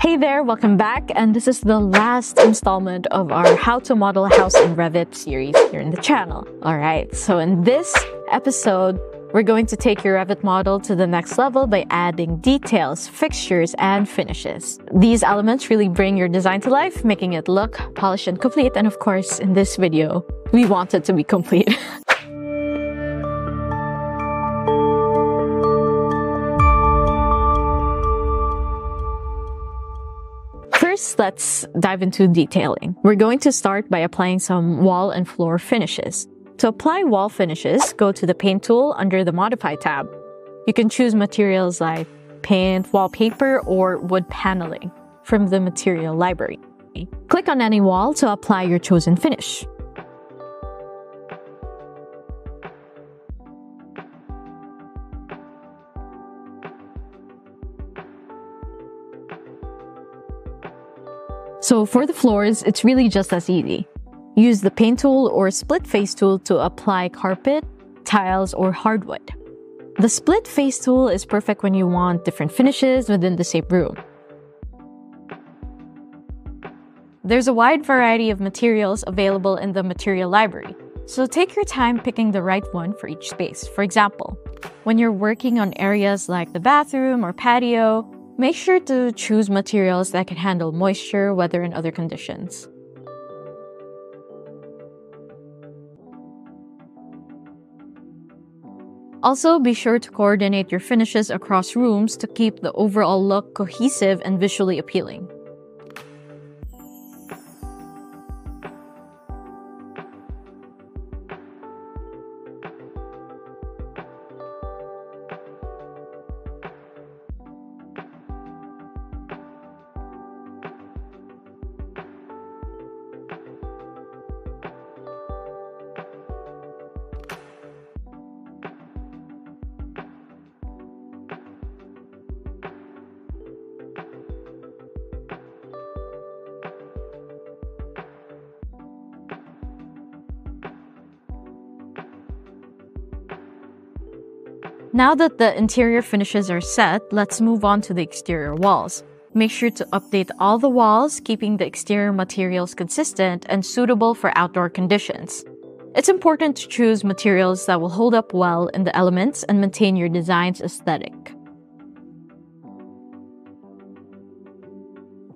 Hey there, welcome back, and this is the last installment of our How to Model a House in Revit series here in the channel. Alright, so in this episode, we're going to take your Revit model to the next level by adding details, fixtures, and finishes. These elements really bring your design to life, making it look polished and complete, and of course, in this video, we want it to be complete. First, let's dive into detailing. We're going to start by applying some wall and floor finishes. To apply wall finishes, go to the Paint tool under the Modify tab. You can choose materials like paint, wallpaper, or wood paneling from the material library. Click on any wall to apply your chosen finish. So for the floors, it's really just as easy. Use the Paint tool or Split Face tool to apply carpet, tiles, or hardwood. The Split Face tool is perfect when you want different finishes within the same room. There's a wide variety of materials available in the material library, so take your time picking the right one for each space. For example, when you're working on areas like the bathroom or patio, make sure to choose materials that can handle moisture, weather, and other conditions. Also, be sure to coordinate your finishes across rooms to keep the overall look cohesive and visually appealing. Now that the interior finishes are set, let's move on to the exterior walls. Make sure to update all the walls, keeping the exterior materials consistent and suitable for outdoor conditions. It's important to choose materials that will hold up well in the elements and maintain your design's aesthetic.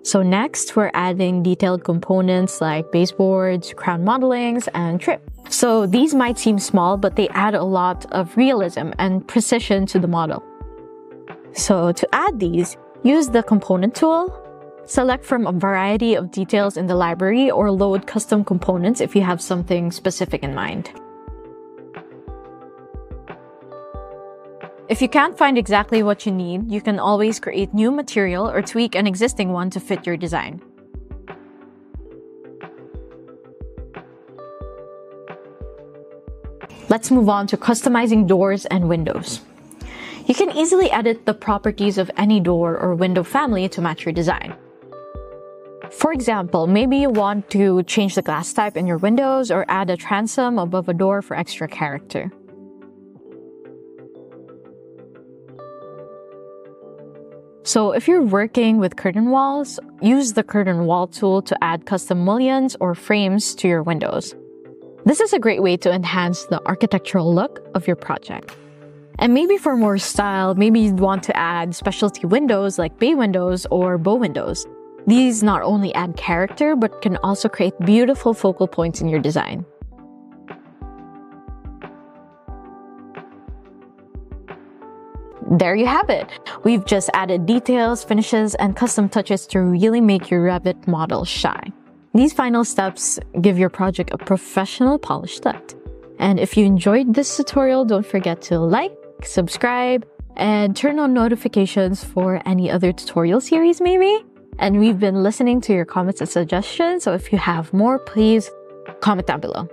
So next, we're adding detailed components like baseboards, crown modelings, and trim. So these might seem small, but they add a lot of realism and precision to the model. So to add these, use the Component tool, select from a variety of details in the library, or load custom components if you have something specific in mind. If you can't find exactly what you need, you can always create new material or tweak an existing one to fit your design. Let's move on to customizing doors and windows. You can easily edit the properties of any door or window family to match your design. For example, maybe you want to change the glass type in your windows or add a transom above a door for extra character. So if you're working with curtain walls, use the Curtain Wall tool to add custom mullions or frames to your windows. This is a great way to enhance the architectural look of your project. And maybe for more style, maybe you'd want to add specialty windows like bay windows or bow windows. These not only add character, but can also create beautiful focal points in your design. There you have it. We've just added details, finishes, and custom touches to really make your Revit model shine. These final steps give your project a professional, polished look. And if you enjoyed this tutorial, don't forget to like, subscribe, and turn on notifications for any other tutorial series maybe. And we've been listening to your comments and suggestions, so if you have more, please comment down below.